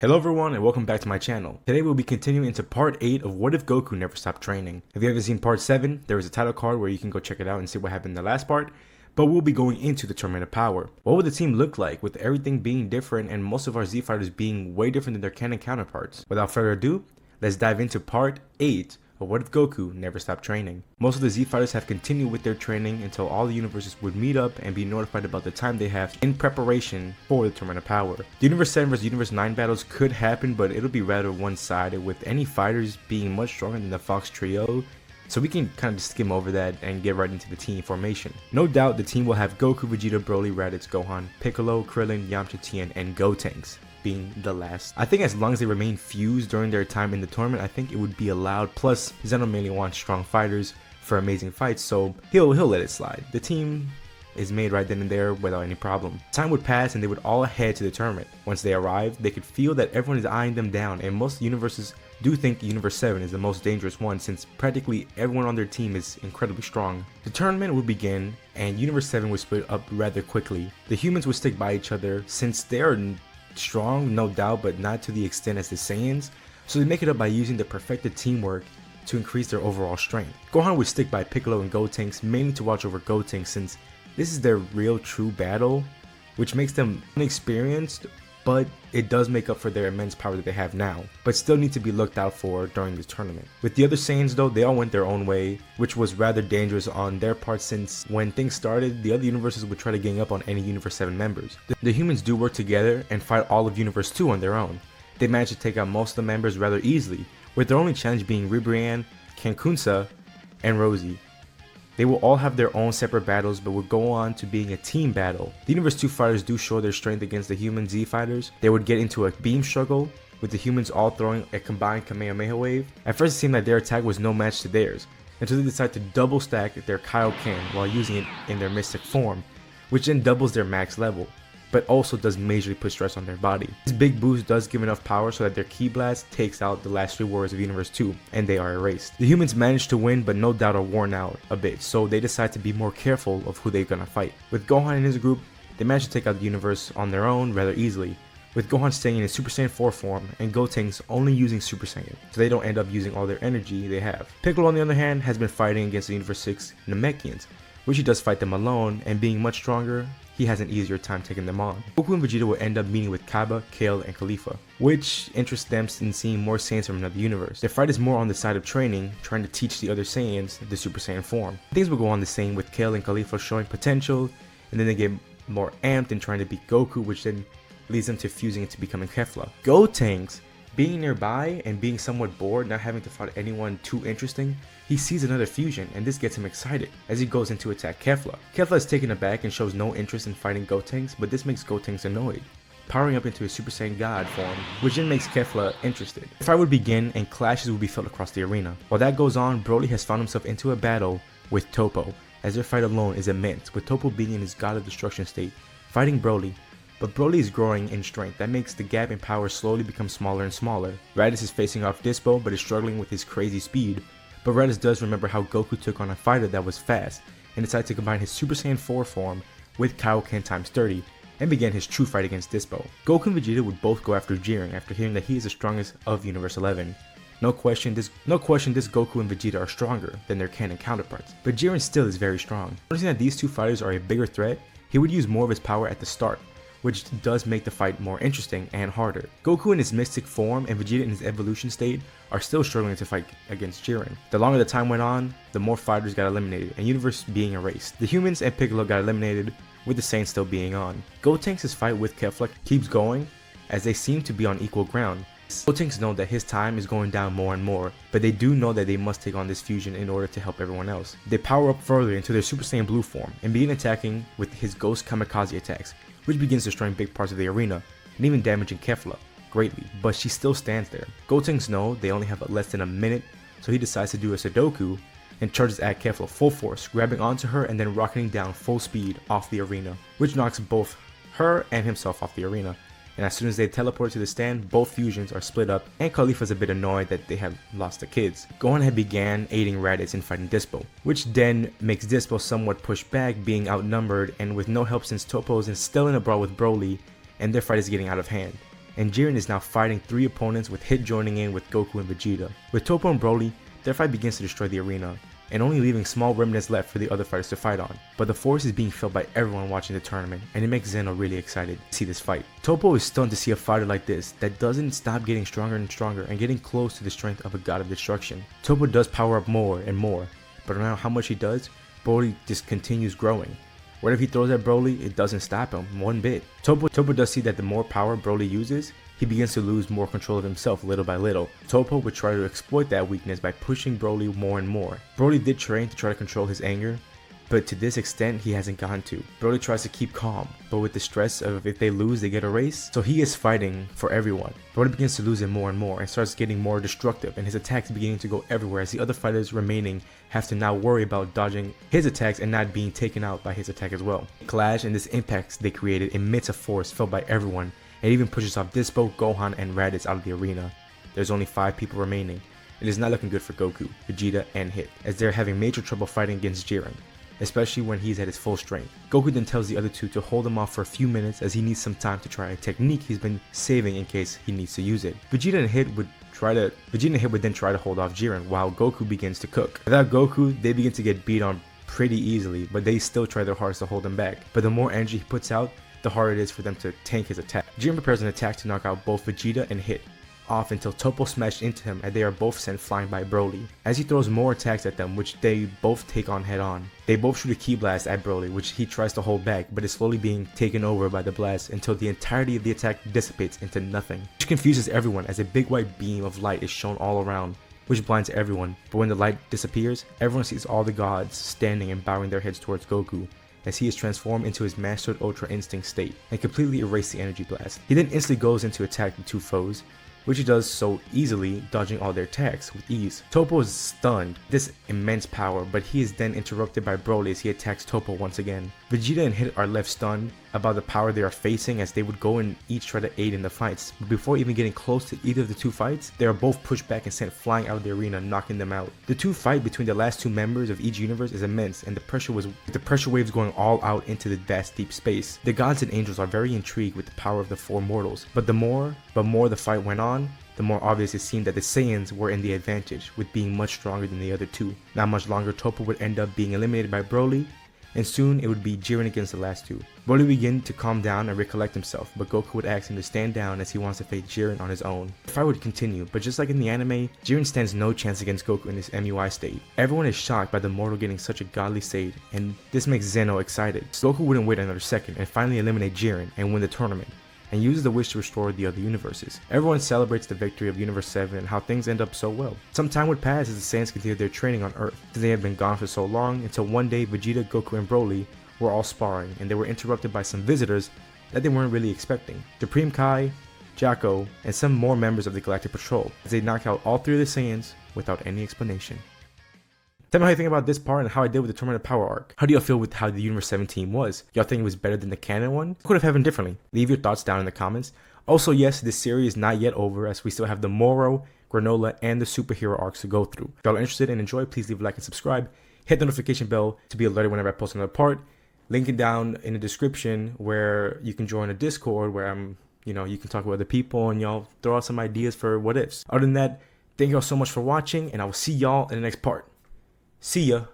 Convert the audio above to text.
Hello everyone and welcome back to my channel. Today we'll be continuing into part 8 of What If Goku Never Stopped Training. If you haven't seen part 7, there is a title card where you can go check it out and see what happened in the last part, but we'll be going into the Tournament of Power. What would the team look like with everything being different and most of our Z fighters being way different than their canon counterparts? Without further ado, let's dive into part 8 of What If Goku Never Stopped Training. Most of the Z fighters have continued with their training until all the universes would meet up and be notified about the time they have in preparation for the Tournament of Power. The Universe 7 vs Universe 9 battles could happen, but it'll be rather one-sided, with any fighters being much stronger than the Fox Trio, so we can kind of just skim over that and get right into the team formation. No doubt the team will have Goku, Vegeta, Broly, Raditz, Gohan, Piccolo, Krillin, Yamcha, Tien, and Gotenks being the last. I think as long as they remain fused during their time in the tournament, I think it would be allowed. Plus, Zeno mainly wants strong fighters for amazing fights, so he'll let it slide. The team is made right then and there without any problem. Time would pass and they would all head to the tournament. Once they arrived, they could feel that everyone is eyeing them down, and most universes do think Universe 7 is the most dangerous one since practically everyone on their team is incredibly strong. The tournament would begin and Universe 7 would split up rather quickly. The humans would stick by each other since they are strong, no doubt, but not to the extent as the Saiyans, so they make it up by using the perfected teamwork to increase their overall strength. Gohan would stick by Piccolo and Gotenks mainly to watch over Gotenks since this is their real true battle, which makes them inexperienced, but it does make up for their immense power that they have now, but still need to be looked out for during the tournament. With the other Saiyans though, they all went their own way, which was rather dangerous on their part since when things started, the other universes would try to gang up on any Universe 7 members. The humans do work together and fight all of Universe 2 on their own. They managed to take out most of the members rather easily, with their only challenge being Ribrianne, Kankunsa, and Rosie. They will all have their own separate battles, but will go on to being a team battle. The Universe 2 fighters do show their strength against the human Z fighters. They would get into a beam struggle, with the humans all throwing a combined Kamehameha wave. At first it seemed like their attack was no match to theirs, until they decide to double stack their Kaioken while using it in their mystic form, which then doubles their max level, but also does majorly put stress on their body. This big boost does give enough power so that their Ki Blast takes out the last 3 warriors of Universe 2, and they are erased. The humans manage to win, but no doubt are worn out a bit, so they decide to be more careful of who they're gonna fight. With Gohan and his group, they manage to take out the universe on their own rather easily, with Gohan staying in his Super Saiyan 4 form and Gotenks only using Super Saiyan, so they don't end up using all their energy they have. Piccolo on the other hand has been fighting against the Universe 6 Namekians, which he does fight them alone, and being much stronger, he has an easier time taking them on. Goku and Vegeta will end up meeting with Kaba, Kale, and Khalifa, which interests them in seeing more Saiyans from another universe. Their fight is more on the side of training, trying to teach the other Saiyans the Super Saiyan form. Things will go on the same with Kale and Khalifa showing potential, and then they get more amped and trying to beat Goku, which then leads them to fusing into becoming Kefla. Gotenks, being nearby and being somewhat bored, not having to fight anyone too interesting, he sees another fusion, and this gets him excited as he goes in to attack Kefla. Kefla is taken aback and shows no interest in fighting Gotenks, but this makes Gotenks annoyed, powering up into his Super Saiyan God form, which then makes Kefla interested. The fight would begin and clashes would be felt across the arena. While that goes on, Broly has found himself into a battle with Toppo, as their fight alone is immense, with Toppo being in his God of Destruction state, fighting Broly. But Broly is growing in strength, that makes the gap in power slowly become smaller and smaller. Raditz is facing off Dispo, but is struggling with his crazy speed. But Raditz does remember how Goku took on a fighter that was fast, and decides to combine his Super Saiyan 4 form with Kaioken times 30, and begin his true fight against Dispo. Goku and Vegeta would both go after Jiren after hearing that he is the strongest of Universe 11. No question, this Goku and Vegeta are stronger than their canon counterparts, but Jiren still is very strong. Noticing that these two fighters are a bigger threat, he would use more of his power at the start, which does make the fight more interesting and harder. Goku in his mystic form and Vegeta in his evolution state are still struggling to fight against Jiren. The longer the time went on, the more fighters got eliminated and universe being erased. The humans and Piccolo got eliminated, with the Saiyans still being on. Gotenks' fight with Kefla keeps going as they seem to be on equal ground. Gotenks know that his time is going down more and more, but they do know that they must take on this fusion in order to help everyone else. They power up further into their Super Saiyan Blue form and begin attacking with his Ghost Kamikaze attacks, which begins destroying big parts of the arena and even damaging Kefla greatly, but she still stands there. Gotenks know they only have less than a minute, so he decides to do a Sudoku and charges at Kefla full force, grabbing onto her and then rocketing down full speed off the arena, which knocks both her and himself off the arena. And as soon as they teleport to the stand, both fusions are split up, and Khalifa's a bit annoyed that they have lost the kids. Gohan had began aiding Raditz in fighting Dispo, which then makes Dispo somewhat pushed back, being outnumbered and with no help since Toppo is still in a brawl with Broly, and their fight is getting out of hand. and Jiren is now fighting 3 opponents with Hit joining in with Goku and Vegeta. With Toppo and Broly, their fight begins to destroy the arena, and only leaving small remnants left for the other fighters to fight on. But the force is being felt by everyone watching the tournament, and it makes Zeno really excited to see this fight. Toppo is stunned to see a fighter like this that doesn't stop getting stronger and stronger and getting close to the strength of a god of destruction. Toppo does power up more and more, but no matter how much he does, Broly just continues growing. Whatever he throws at Broly, it doesn't stop him one bit. Toppo does see that the more power Broly uses, he begins to lose more control of himself little by little. Toppo would try to exploit that weakness by pushing Broly more and more. Broly did train to try to control his anger, but to this extent he hasn't gotten to. Broly tries to keep calm, but with the stress of if they lose they get a race, so he is fighting for everyone. Broly begins to lose it more and more and starts getting more destructive, and his attacks beginning to go everywhere as the other fighters remaining have to now worry about dodging his attacks and not being taken out by his attack as well. Clash and this impact they created emits a force felt by everyone, and even pushes off Dispo, Gohan, and Raditz out of the arena. There's only 5 people remaining. It is not looking good for Goku, Vegeta, and Hit, as they're having major trouble fighting against Jiren, especially when he's at his full strength. Goku then tells the other 2 to hold him off for a few minutes as he needs some time to try a technique he's been saving in case he needs to use it. Vegeta and Hit would then try to hold off Jiren while Goku begins to cook. Without Goku, they begin to get beat on pretty easily, but they still try their hardest to hold him back. But the more energy he puts out, the harder it is for them to tank his attack. Jiren prepares an attack to knock out both Vegeta and Hit off until Toppo smashed into him and they are both sent flying by Broly. As he throws more attacks at them, which they both take on head on. They both shoot a ki blast at Broly, which he tries to hold back, but is slowly being taken over by the blast until the entirety of the attack dissipates into nothing, which confuses everyone as a big white beam of light is shown all around, which blinds everyone. But when the light disappears, everyone sees all the gods standing and bowing their heads towards Goku, as he is transformed into his mastered Ultra Instinct state and completely erase the energy blast. He then instantly goes in to attack the 2 foes, which he does so easily, dodging all their attacks with ease. Toppo is stunned by this immense power, but he is then interrupted by Broly as he attacks Toppo once again. Vegeta and Hit are left stunned about the power they are facing as they would go and each try to aid in the fights. But before even getting close to either of the 2 fights, they are both pushed back and sent flying out of the arena, knocking them out. The 2 fight between the last 2 members of each universe is immense, and the pressure waves going all out into the vast deep space. The gods and angels are very intrigued with the power of the 4 mortals, but the more the fight went on, the more obvious it seemed that the Saiyans were in the advantage, with being much stronger than the other 2. Not much longer, Toppo would end up being eliminated by Broly, and soon it would be Jiren against the last 2. Broly would begin to calm down and recollect himself, but Goku would ask him to stand down as he wants to face Jiren on his own. The fight would continue, but just like in the anime, Jiren stands no chance against Goku in his MUI state. Everyone is shocked by the mortal getting such a godly state, and this makes Zeno excited. So Goku wouldn't wait another second and finally eliminate Jiren and win the tournament, and uses the wish to restore the other universes. Everyone celebrates the victory of Universe 7 and how things end up so well. Some time would pass as the Saiyans continued their training on Earth, since they had been gone for so long, until one day Vegeta, Goku, and Broly were all sparring, and they were interrupted by some visitors that they weren't really expecting. Supreme Kai, Jacko, and some more members of the Galactic Patrol, as they knock out all 3 of the Saiyans without any explanation. Tell me how you think about this part and how I did with the Tournament of Power arc. How do y'all feel with how the Universe 7 team was? Y'all think it was better than the canon one? Could have happened differently. Leave your thoughts down in the comments. Also, yes, this series is not yet over as we still have the Moro, Granola, and the superhero arcs to go through. If y'all are interested and enjoy, please leave a like and subscribe. Hit the notification bell to be alerted whenever I post another part. Link it down in the description where you can join a Discord where you can talk with other people and y'all throw out some ideas for what ifs. Other than that, thank y'all so much for watching, and I will see y'all in the next part. See ya.